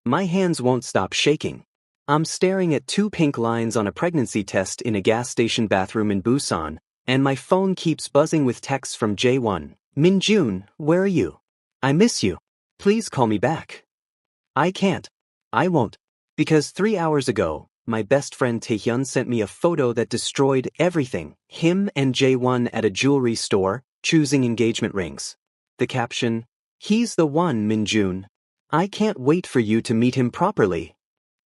My hands won't stop shaking. I'm staring at 2 pink lines on a pregnancy test in a gas station bathroom in Busan, and my phone keeps buzzing with texts from Jae-won. Min-jun, where are you? I miss you. Please call me back. I can't. I won't. Because 3 hours ago, my best friend Taehyun sent me a photo that destroyed everything. Him and Jae-won at a jewelry store, choosing engagement rings. The caption, "He's the one, Min-jun. I can't wait for you to meet him properly."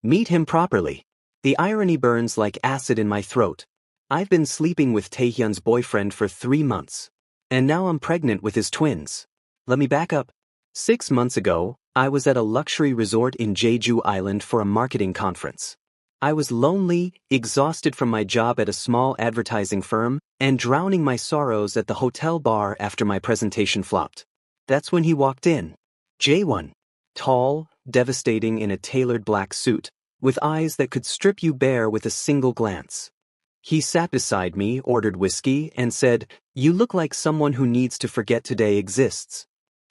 Meet him properly. The irony burns like acid in my throat. I've been sleeping with Taehyun's boyfriend for 3 months. And now I'm pregnant with his twins. Let me back up. 6 months ago, I was at a luxury resort in Jeju Island for a marketing conference. I was lonely, exhausted from my job at a small advertising firm, and drowning my sorrows at the hotel bar after my presentation flopped. That's when he walked in. Jae-won. Tall, devastating in a tailored black suit, with eyes that could strip you bare with a single glance. He sat beside me, ordered whiskey, and said, "You look like someone who needs to forget today exists."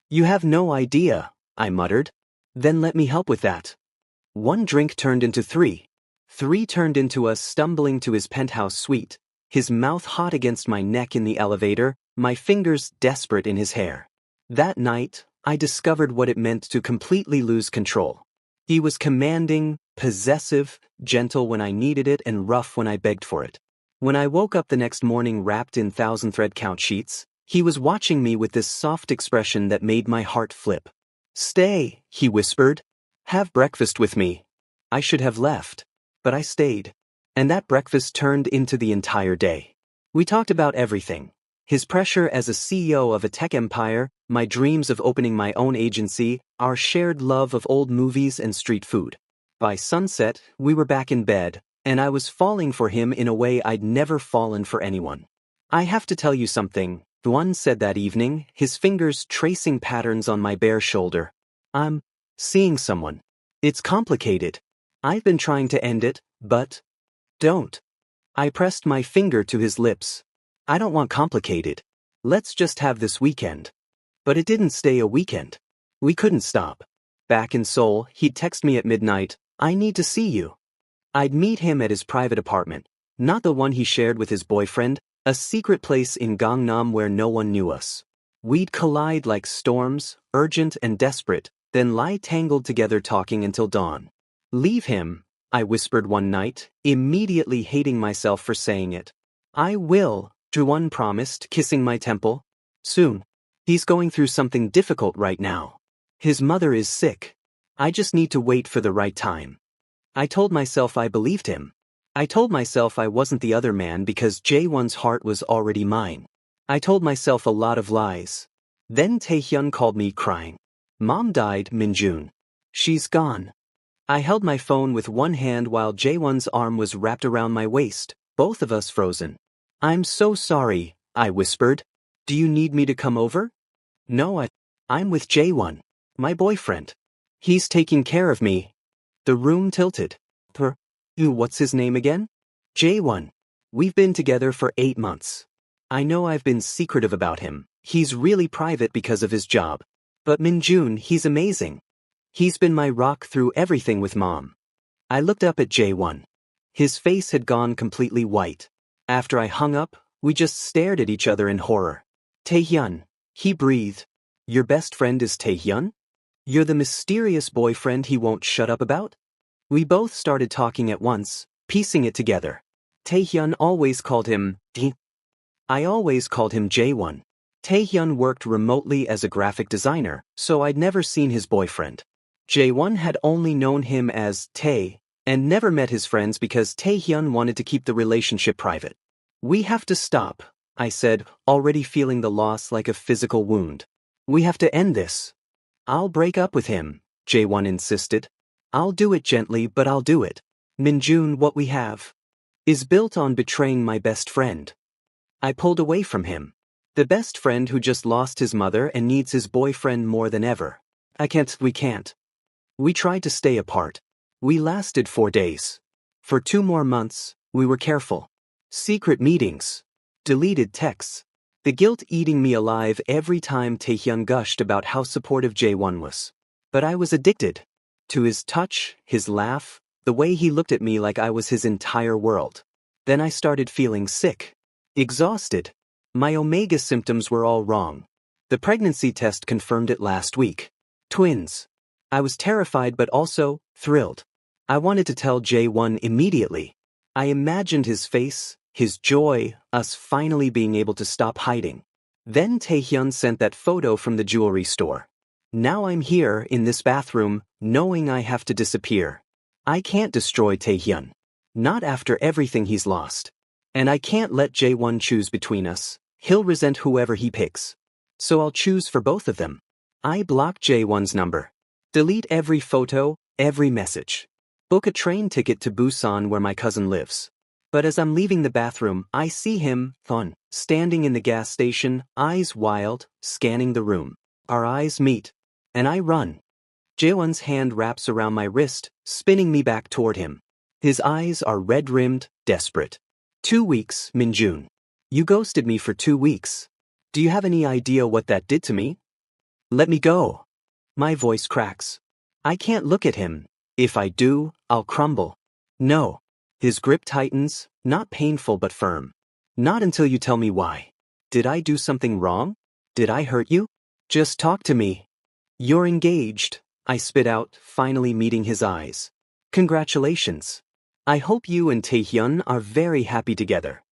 "You have no idea," I muttered. "Then let me help with that." 1 drink turned into 3. 3 turned into us stumbling to his penthouse suite, his mouth hot against my neck in the elevator, my fingers desperate in his hair. That night, I discovered what it meant to completely lose control. He was commanding, possessive, gentle when I needed it, and rough when I begged for it. When I woke up the next morning wrapped in 1,000-thread count sheets, he was watching me with this soft expression that made my heart flip. "Stay," he whispered. "Have breakfast with me." I should have left, but I stayed. And that breakfast turned into the entire day. We talked about everything. His pressure as a CEO of a tech empire, my dreams of opening my own agency, our shared love of old movies and street food. By sunset, we were back in bed, and I was falling for him in a way I'd never fallen for anyone. "I have to tell you something," Dwan said that evening, his fingers tracing patterns on my bare shoulder. "I'm seeing someone. It's complicated. I've been trying to end it, but don't." I pressed my finger to his lips. "I don't want complicated. Let's just have this weekend." But it didn't stay a weekend. We couldn't stop. Back in Seoul, he'd text me at midnight, "I need to see you." I'd meet him at his private apartment, not the one he shared with his boyfriend, a secret place in Gangnam where no one knew us. We'd collide like storms, urgent and desperate, then lie tangled together talking until dawn. "Leave him," I whispered one night, immediately hating myself for saying it. "I will," Juwon promised, kissing my temple. "Soon. He's going through something difficult right now. His mother is sick. I just need to wait for the right time." I told myself I believed him. I told myself I wasn't the other man because Jae-won's heart was already mine. I told myself a lot of lies. Then Taehyun called me crying. "Mom died, Min-jun. She's gone." I held my phone with one hand while Jae-won's arm was wrapped around my waist, both of us frozen. "I'm so sorry," I whispered. "Do you need me to come over?" "No, I'm with Jae-won, my boyfriend. He's taking care of me." The room tilted. What's his name again?" "Jae-won. We've been together for 8 months. I know I've been secretive about him. He's really private because of his job. But Min-jun, he's amazing. He's been my rock through everything with Mom." I looked up at Jae-won. His face had gone completely white. After I hung up, we just stared at each other in horror. "Taehyun," he breathed. "Your best friend is Taehyun? You're the mysterious boyfriend he won't shut up about?" We both started talking at once, piecing it together. Taehyun always called him D. I always called him Jae-won. Taehyun worked remotely as a graphic designer, so I'd never seen his boyfriend. Jae-won had only known him as Tae, and never met his friends because Taehyun wanted to keep the relationship private. "We have to stop," I said, already feeling the loss like a physical wound. "We have to end this." "I'll break up with him," Jae-won insisted. "I'll do it gently, but I'll do it. Min-jun, what we have is built on betraying my best friend." I pulled away from him. The best friend who just lost his mother and needs his boyfriend more than ever. We can't. We tried to stay apart. We lasted 4 days. For 2 more months, we were careful. Secret meetings. Deleted texts. The guilt eating me alive every time Taehyun gushed about how supportive Jae-won was. But I was addicted. To his touch, his laugh, the way he looked at me like I was his entire world. Then I started feeling sick. Exhausted. My omega symptoms were all wrong. The pregnancy test confirmed it last week. Twins. I was terrified but also thrilled. I wanted to tell Jae-won immediately. I imagined his face, his joy, us finally being able to stop hiding. Then Taehyun sent that photo from the jewelry store. Now I'm here in this bathroom, knowing I have to disappear. I can't destroy Taehyun. Not after everything he's lost. And I can't let Jae-won choose between us. He'll resent whoever he picks. So I'll choose for both of them. I block Jae-won's number. Delete every photo, every message. Book a train ticket to Busan where my cousin lives. But as I'm leaving the bathroom, I see him, Thon, standing in the gas station, eyes wild, scanning the room. Our eyes meet. And I run. Jae-won's hand wraps around my wrist, spinning me back toward him. His eyes are red-rimmed, desperate. 2 weeks, Min-jun. You ghosted me for 2 weeks. Do you have any idea what that did to me? Let me go. My voice cracks. I can't look at him. If I do, I'll crumble. No. His grip tightens, not painful but firm. Not until you tell me why. Did I do something wrong? Did I hurt you? Just talk to me. You're engaged, I spit out, finally meeting his eyes. Congratulations. I hope you and Taehyun are very happy together.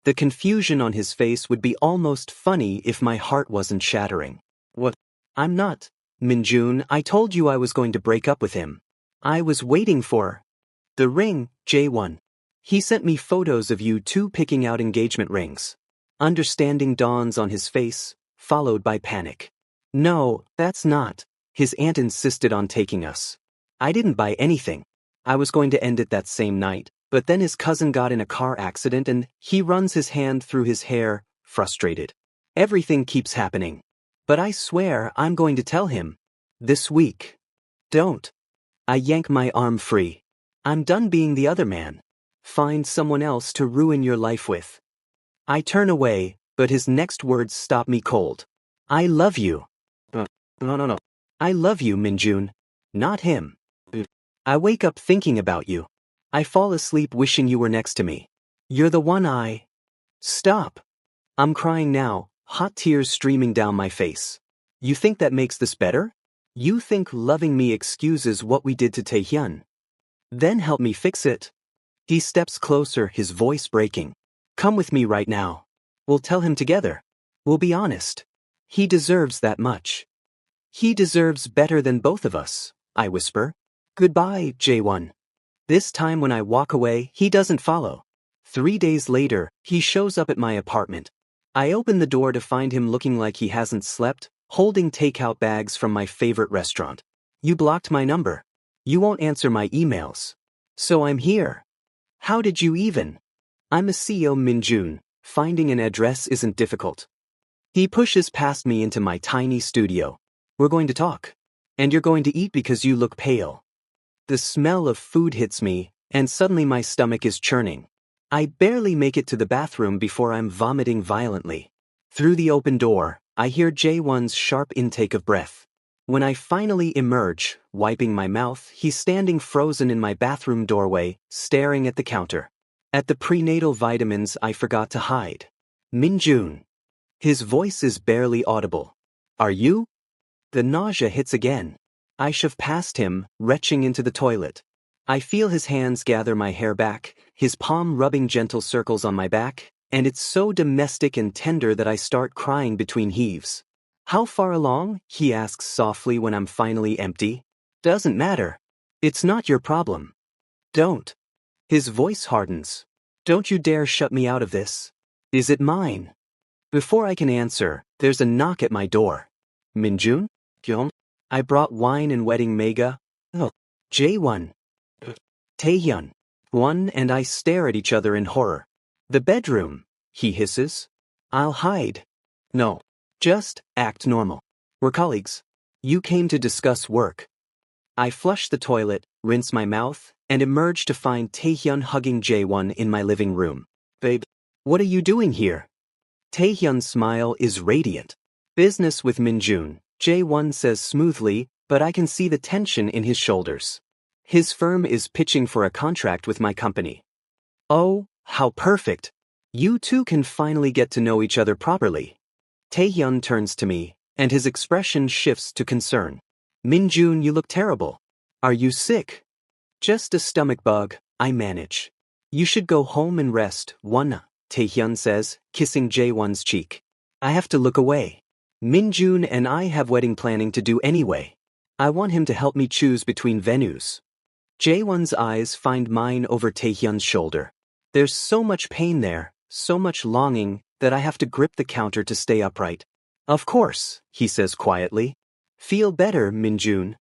The confusion on his face would be almost funny if my heart wasn't shattering. What? I'm not. Min-jun, I told you I was going to break up with him. I was waiting for the ring, Jae-won. He sent me photos of you two picking out engagement rings. Understanding dawns on his face, followed by panic. No, that's not. His aunt insisted on taking us. I didn't buy anything. I was going to end it that same night, but then his cousin got in a car accident and he runs his hand through his hair, frustrated. Everything keeps happening. But I swear I'm going to tell him. This week. Don't. I yank my arm free. I'm done being the other man. Find someone else to ruin your life with. I turn away, but his next words stop me cold. I love you. No. I love you, Min-jun. Not him. I wake up thinking about you. I fall asleep wishing you were next to me. You're the one I... Stop. I'm crying now, hot tears streaming down my face. You think that makes this better? You think loving me excuses what we did to Taehyun? Then help me fix it. He steps closer, his voice breaking. Come with me right now. We'll tell him together. We'll be honest. He deserves that much. He deserves better than both of us, I whisper. Goodbye, Jae-won. This time when I walk away, he doesn't follow. 3 days later, he shows up at my apartment. I open the door to find him looking like he hasn't slept, holding takeout bags from my favorite restaurant. You blocked my number. You won't answer my emails. So I'm here. How did you even? I'm a CEO, Min-jun. Finding an address isn't difficult. He pushes past me into my tiny studio. We're going to talk. And you're going to eat because you look pale. The smell of food hits me, and suddenly my stomach is churning. I barely make it to the bathroom before I'm vomiting violently. Through the open door, I hear Jae-won's sharp intake of breath. When I finally emerge, wiping my mouth, he's standing frozen in my bathroom doorway, staring at the counter. At the prenatal vitamins I forgot to hide. Min-jun. His voice is barely audible. Are you? The nausea hits again. I shove past him, retching into the toilet. I feel his hands gather my hair back, his palm rubbing gentle circles on my back, and it's so domestic and tender that I start crying between heaves. How far along? He asks softly when I'm finally empty. Doesn't matter. It's not your problem. Don't. His voice hardens. Don't you dare shut me out of this. Is it mine? Before I can answer, there's a knock at my door. Min-jun? Kyung? I brought wine and wedding mega. Oh. Jae-won. Taehyun. One and I stare at each other in horror. The bedroom, he hisses. I'll hide. No. Just act normal. We're colleagues. You came to discuss work. I flush the toilet, rinse my mouth, and emerge to find Taehyun hugging Jae-won in my living room. Babe, what are you doing here? Taehyun's smile is radiant. Business with Min-jun, Jae-won says smoothly, but I can see the tension in his shoulders. His firm is pitching for a contract with my company. Oh, how perfect! You two can finally get to know each other properly. Taehyun turns to me, and his expression shifts to concern. Minjun, you look terrible. Are you sick? Just a stomach bug, I manage. You should go home and rest, Wona, Taehyun says, kissing Jaewon's cheek. I have to look away. Minjun and I have wedding planning to do anyway. I want him to help me choose between venues. Jaewon's eyes find mine over Taehyun's shoulder. There's so much pain there, so much longing, that I have to grip the counter to stay upright. Of course, he says quietly. Feel better, Minjun.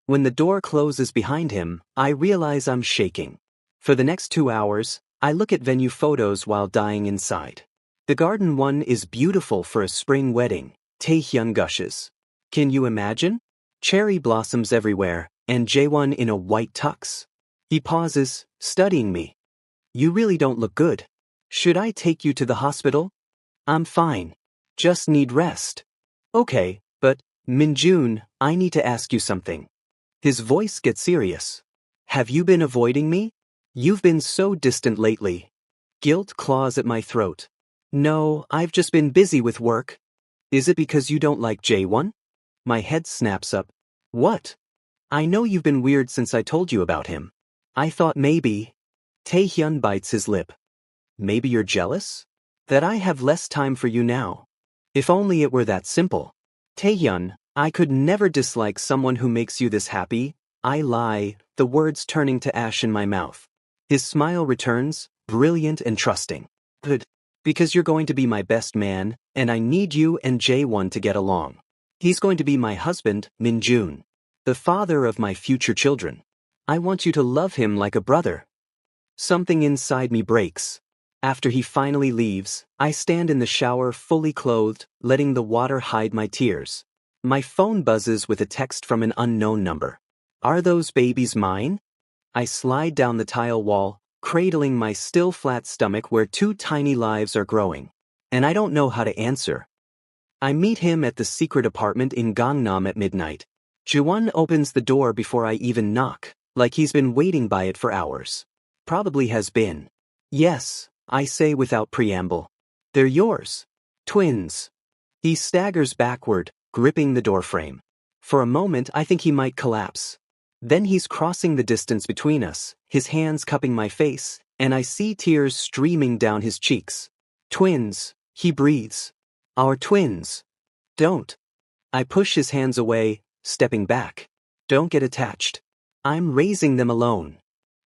When the door closes behind him, I realize I'm shaking. For the next 2 hours, I look at venue photos while dying inside. The garden one is beautiful for a spring wedding, Taehyun gushes. Can you imagine? Cherry blossoms everywhere, and Jaewon in a white tux. He pauses, studying me. You really don't look good. Should I take you to the hospital? I'm fine. Just need rest. Okay, but, Minjun, I need to ask you something. His voice gets serious. Have you been avoiding me? You've been so distant lately. Guilt claws at my throat. No, I've just been busy with work. Is it because you don't like Jaewon? My head snaps up. What? I know you've been weird since I told you about him. I thought maybe. Taehyun bites his lip. Maybe you're jealous? That I have less time for you now. If only it were that simple. Taehyun, I could never dislike someone who makes you this happy. I lie, the words turning to ash in my mouth. His smile returns, brilliant and trusting. Good. Because you're going to be my best man, and I need you and Jaewon to get along. He's going to be my husband, Minjun. The father of my future children. I want you to love him like a brother. Something inside me breaks. After he finally leaves, I stand in the shower fully clothed, letting the water hide my tears. My phone buzzes with a text from an unknown number. Are those babies mine? I slide down the tile wall, cradling my still flat stomach where 2 tiny lives are growing. And I don't know how to answer. I meet him at the secret apartment in Gangnam at midnight. Jaewon opens the door before I even knock, like he's been waiting by it for hours. Probably has been. Yes, I say without preamble. They're yours. Twins. He staggers backward, gripping the doorframe. For a moment, I think he might collapse. Then he's crossing the distance between us, his hands cupping my face, and I see tears streaming down his cheeks. Twins, he breathes. Our twins. Don't. I push his hands away, stepping back. Don't get attached. I'm raising them alone.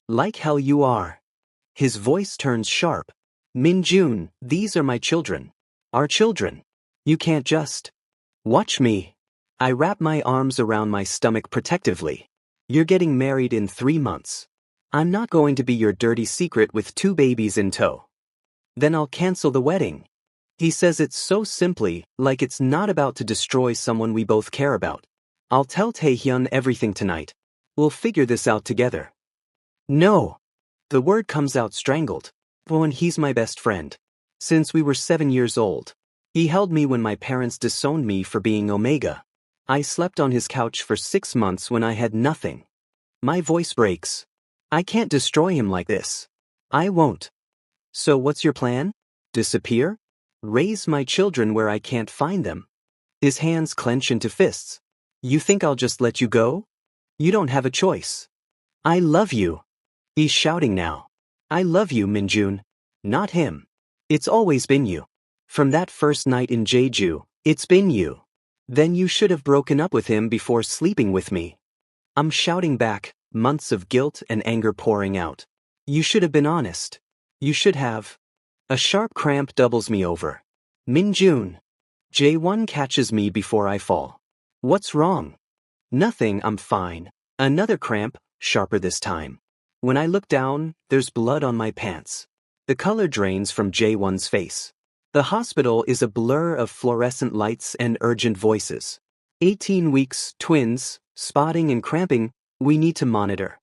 Like hell you are. His voice turns sharp. Minjun, these are my children. Our children. You can't just. Watch me. I wrap my arms around my stomach protectively. You're getting married in 3 months. I'm not going to be your dirty secret with 2 babies in tow. Then I'll cancel the wedding. He says it so simply, like it's not about to destroy someone we both care about. I'll tell Taehyun everything tonight. We'll figure this out together. No. The word comes out strangled. When he's my best friend. Since we were 7 years old. He held me when my parents disowned me for being Omega. I slept on his couch for 6 months when I had nothing. My voice breaks. I can't destroy him like this. I won't. So what's your plan? Disappear? Raise my children where I can't find them? His hands clench into fists. You think I'll just let you go? You don't have a choice. I love you. He's shouting now. I love you, Minjun. Not him. It's always been you. From that first night in Jeju, it's been you. Then you should have broken up with him before sleeping with me. I'm shouting back, months of guilt and anger pouring out. You should have been honest. You should have. A sharp cramp doubles me over. Minjun. Jaewon catches me before I fall. What's wrong? Nothing, I'm fine. Another cramp, sharper this time. When I look down, there's blood on my pants. The color drains from Jaewon's face. The hospital is a blur of fluorescent lights and urgent voices. 18 weeks, twins, spotting and cramping, we need to monitor.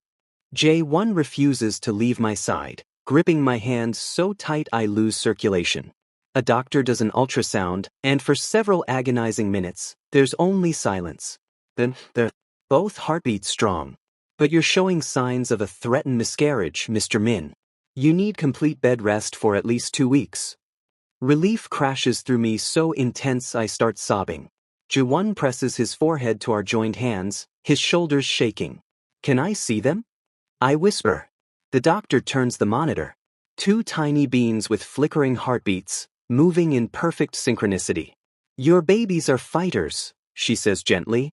Jaewon refuses to leave my side, gripping my hand so tight I lose circulation. A doctor does an ultrasound, and for several agonizing minutes, there's only silence. Then, Both heartbeats strong. But you're showing signs of a threatened miscarriage, Mr. Min. You need complete bed rest for at least 2 weeks. Relief crashes through me so intense I start sobbing. Jiwon presses his forehead to our joined hands, his shoulders shaking. Can I see them? I whisper. The doctor turns the monitor. 2 tiny beans with flickering heartbeats, moving in perfect synchronicity. Your babies are fighters, she says gently.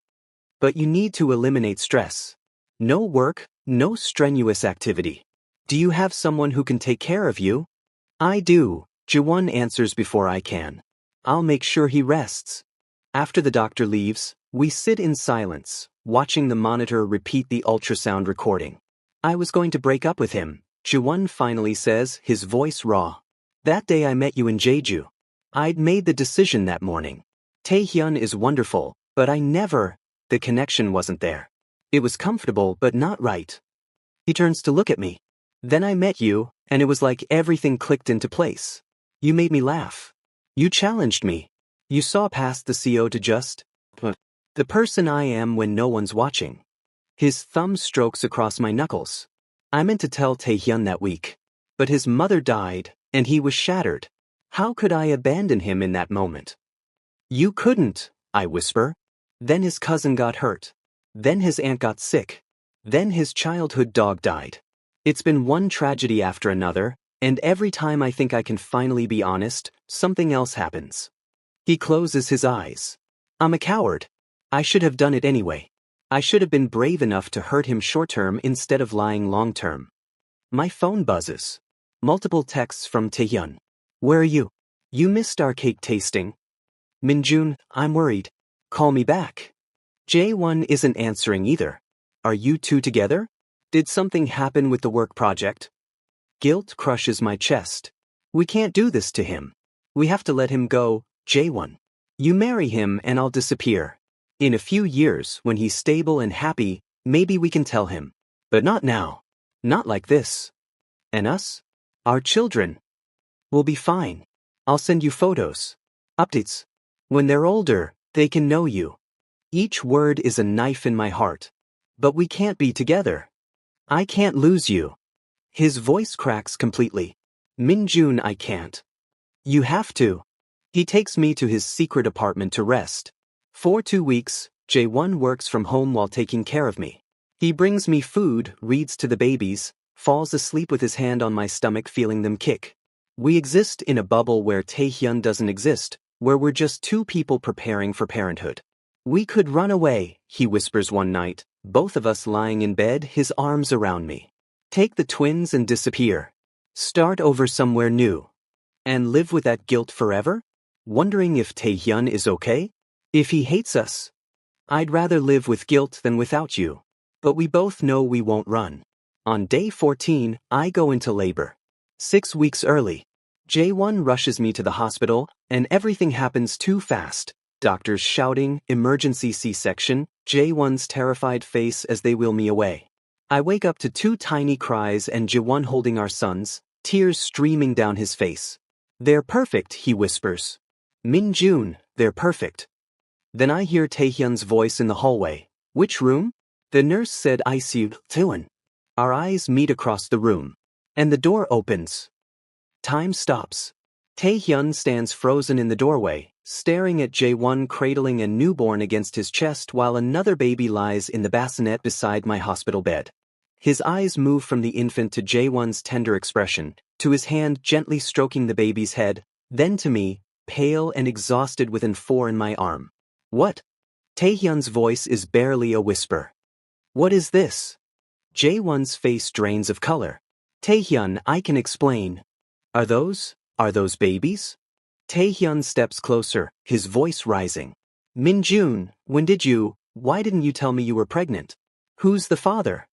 But you need to eliminate stress. No work, no strenuous activity. Do you have someone who can take care of you? I do, Jiwon answers before I can. I'll make sure he rests. After the doctor leaves, we sit in silence, watching the monitor repeat the ultrasound recording. I was going to break up with him, Jiwon finally says, his voice raw. That day I met you in Jeju. I'd made the decision that morning. Taehyun is wonderful, but the connection wasn't there. It was comfortable but not right. He turns to look at me. Then I met you, and it was like everything clicked into place. You made me laugh. You challenged me. You saw past the CO to just the person I am when no one's watching. His thumb strokes across my knuckles. I meant to tell Taehyun that week. But his mother died, and he was shattered. How could I abandon him in that moment? You couldn't, I whisper. Then his cousin got hurt. Then his aunt got sick. Then his childhood dog died. It's been one tragedy after another, and every time I think I can finally be honest, something else happens. He closes his eyes. I'm a coward. I should have done it anyway. I should have been brave enough to hurt him short-term instead of lying long-term. My phone buzzes. Multiple texts from Taehyun. Where are you? You missed our cake tasting. Minjun, I'm worried. Call me back. Jae-won isn't answering either. Are you two together? Did something happen with the work project? Guilt crushes my chest. We can't do this to him. We have to let him go, Jae-won. You marry him and I'll disappear. In a few years, when he's stable and happy, maybe we can tell him. But not now. Not like this. And us? Our children? We'll be fine. I'll send you photos. Updates. When they're older, they can know you. Each word is a knife in my heart. But we can't be together. I can't lose you. His voice cracks completely. Minjun, I can't. You have to. He takes me to his secret apartment to rest. For 2 weeks, Jae-won works from home while taking care of me. He brings me food, reads to the babies, falls asleep with his hand on my stomach feeling them kick. We exist in a bubble where Taehyun doesn't exist, where we're just 2 people preparing for parenthood. We could run away, he whispers one night, both of us lying in bed, his arms around me. Take the twins and disappear. Start over somewhere new. And live with that guilt forever? Wondering if Taehyun is okay? If he hates us? I'd rather live with guilt than without you. But we both know we won't run. On day 14, I go into labor. 6 weeks early. Jae-won rushes me to the hospital, and everything happens too fast. Doctors shouting, emergency C-section, Jae-won's terrified face as they wheel me away. I wake up to 2 tiny cries and Jae-won holding our sons, tears streaming down his face. They're perfect, he whispers. Minjun, they're perfect. Then I hear Taehyun's voice in the hallway. Which room? The nurse said ICU, Taehyun. Our eyes meet across the room. And the door opens. Time stops. Taehyun stands frozen in the doorway, staring at Jae-won cradling a newborn against his chest while another baby lies in the bassinet beside my hospital bed. His eyes move from the infant to Jae-won's tender expression, to his hand gently stroking the baby's head, then to me, pale and exhausted with N4 in my arm. What? Taehyun's voice is barely a whisper. What is this? Jae-won's face drains of color. Taehyun, I can explain. Are those babies? Taehyun steps closer, his voice rising. Minjun, why didn't you tell me you were pregnant? Who's the father?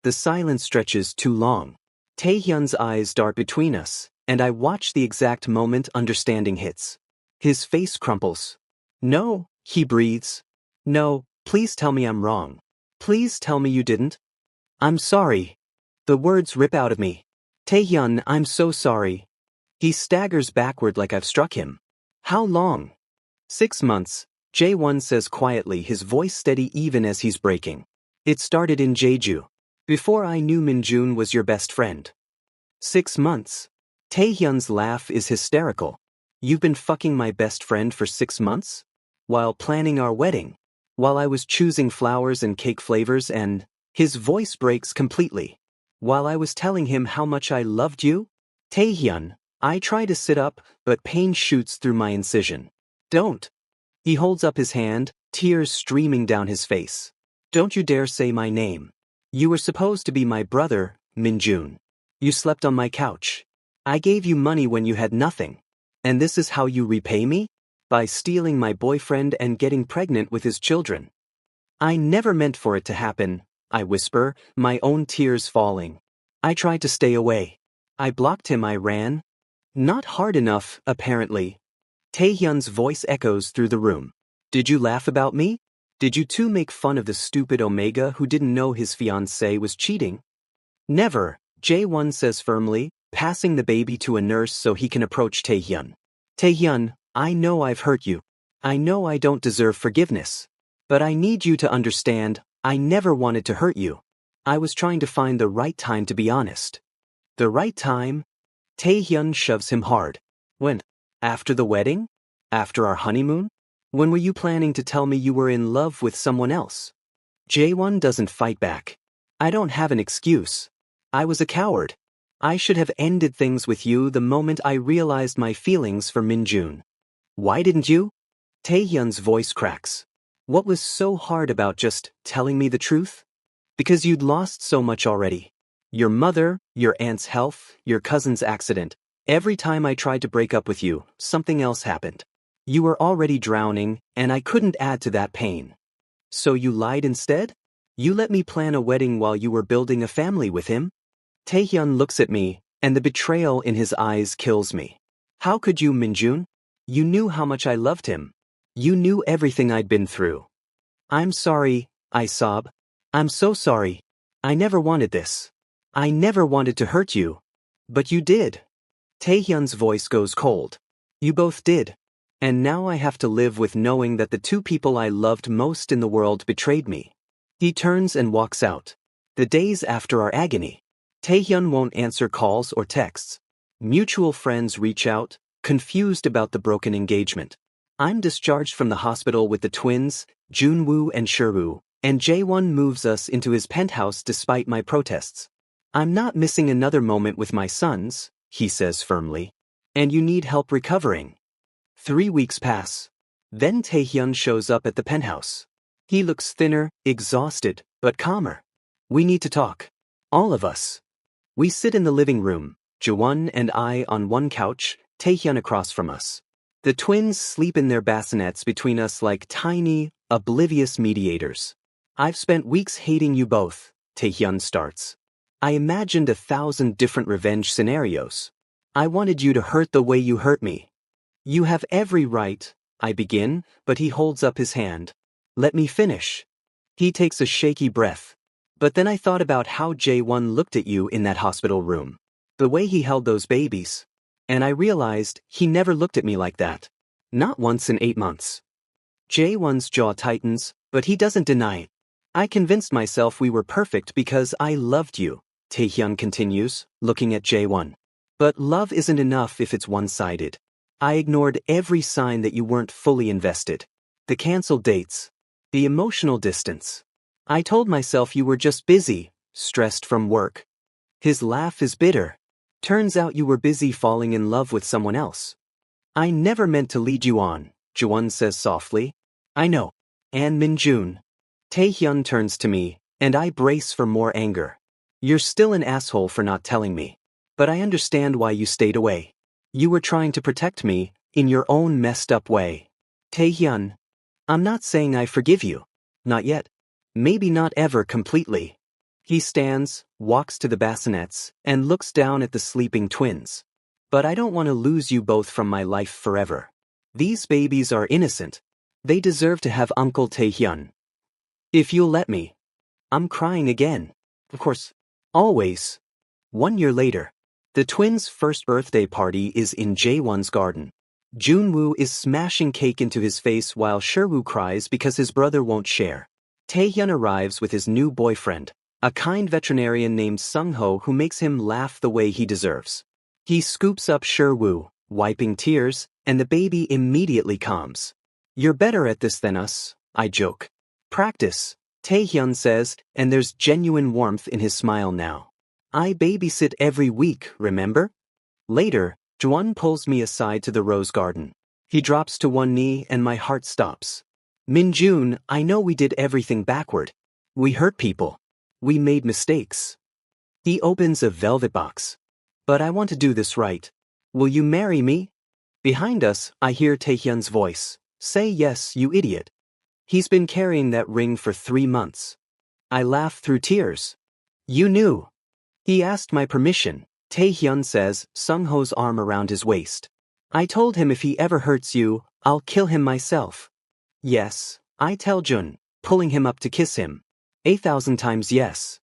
The silence stretches too long. Taehyun's eyes dart between us, and I watch the exact moment understanding hits. His face crumples. No, he breathes. No, please tell me I'm wrong. Please tell me you didn't. I'm sorry. The words rip out of me. Taehyun, I'm so sorry. He staggers backward like I've struck him. How long? 6 months, Jae-won says quietly, his voice steady even as he's breaking. It started in Jeju. Before I knew Minjun was your best friend. 6 months. Taehyun's laugh is hysterical. You've been fucking my best friend for 6 months? While planning our wedding. While I was choosing flowers and cake flavors and... His voice breaks completely. While I was telling him how much I loved you? Taehyun, I try to sit up, but pain shoots through my incision. Don't. He holds up his hand, tears streaming down his face. Don't you dare say my name. You were supposed to be my brother, Minjun. You slept on my couch. I gave you money when you had nothing. And this is how you repay me? By stealing my boyfriend and getting pregnant with his children. I never meant for it to happen, I whisper, my own tears falling. I tried to stay away. I blocked him, I ran. Not hard enough, apparently. Taehyun's voice echoes through the room. Did you laugh about me? Did you two make fun of the stupid Omega who didn't know his fiancée was cheating? Never, Jae-won says firmly, passing the baby to a nurse so he can approach Taehyun. Taehyun, I know I've hurt you. I know I don't deserve forgiveness. But I need you to understand, I never wanted to hurt you. I was trying to find the right time to be honest. The right time? Taehyun shoves him hard. When? After the wedding? After our honeymoon? When were you planning to tell me you were in love with someone else? Jae-won doesn't fight back. I don't have an excuse. I was a coward. I should have ended things with you the moment I realized my feelings for Minjun. Why didn't you? Taehyun's voice cracks. What was so hard about just telling me the truth? Because you'd lost so much already. Your mother, your aunt's health, your cousin's accident. Every time I tried to break up with you, something else happened. You were already drowning, and I couldn't add to that pain. So you lied instead? You let me plan a wedding while you were building a family with him? Taehyun looks at me, and the betrayal in his eyes kills me. How could you, Minjun? You knew how much I loved him. You knew everything I'd been through. I'm sorry, I sob. I'm so sorry. I never wanted this. I never wanted to hurt you. But you did. Taehyun's voice goes cold. You both did. And now I have to live with knowing that the two people I loved most in the world betrayed me. He turns and walks out. The days after our agony. Taehyun won't answer calls or texts. Mutual friends reach out, confused about the broken engagement. I'm discharged from the hospital with the twins, Junwoo and Sherwoo, and Jae-won moves us into his penthouse despite my protests. I'm not missing another moment with my sons, he says firmly. And you need help recovering. 3 weeks pass. Then Taehyun shows up at the penthouse. He looks thinner, exhausted, but calmer. We need to talk. All of us. We sit in the living room, Jaewon and I on one couch, Taehyun across from us. The twins sleep in their bassinets between us like tiny, oblivious mediators. I've spent weeks hating you both, Taehyun starts. I imagined 1,000 different revenge scenarios. I wanted you to hurt the way you hurt me. You have every right, I begin, but he holds up his hand. Let me finish. He takes a shaky breath. But then I thought about how Jae-won looked at you in that hospital room. The way he held those babies. And I realized he never looked at me like that. Not once in 8 months. Jae-won's jaw tightens, but he doesn't deny it. I convinced myself we were perfect because I loved you, Taehyun continues, looking at Jae-won. But love isn't enough if it's one-sided. I ignored every sign that you weren't fully invested. The canceled dates. The emotional distance. I told myself you were just busy, stressed from work. His laugh is bitter. Turns out you were busy falling in love with someone else. I never meant to lead you on, Jaewon says softly. I know. And Minjun. Taehyun turns to me, and I brace for more anger. You're still an asshole for not telling me. But I understand why you stayed away. You were trying to protect me, in your own messed up way. Taehyun, I'm not saying I forgive you. Not yet. Maybe not ever completely. He stands, walks to the bassinets, and looks down at the sleeping twins. But I don't want to lose you both from my life forever. These babies are innocent. They deserve to have Uncle Taehyun. If you'll let me. I'm crying again. Of course. Always. 1 year later. The twins' first birthday party is in Jae-won's garden. Junwoo is smashing cake into his face while Sherwoo cries because his brother won't share. Taehyun arrives with his new boyfriend, a kind veterinarian named Sung-ho who makes him laugh the way he deserves. He scoops up Sherwoo, wiping tears, and the baby immediately calms. "You're better at this than us," I joke. "Practice," Taehyun says, and there's genuine warmth in his smile now. "I babysit every week, remember?" Later, Juan pulls me aside to the rose garden. He drops to one knee and my heart stops. "Minjun, I know we did everything backward. We hurt people. We made mistakes." He opens a velvet box. "But I want to do this right. Will you marry me?" Behind us, I hear Taehyun's voice. "Say yes, you idiot." He's been carrying that ring for 3 months. I laugh through tears. "You knew." "He asked my permission," Taehyun says, Sung-ho's arm around his waist. "I told him if he ever hurts you, I'll kill him myself." "Yes," I tell Jun, pulling him up to kiss him. 8,000 times yes.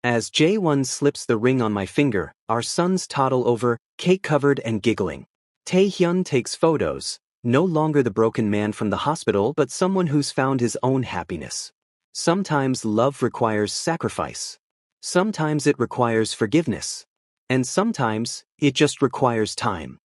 As Jae-won slips the ring on my finger, our sons toddle over, cake-covered and giggling. Taehyun takes photos, no longer the broken man from the hospital but someone who's found his own happiness. Sometimes love requires sacrifice. Sometimes it requires forgiveness. And sometimes it just requires time.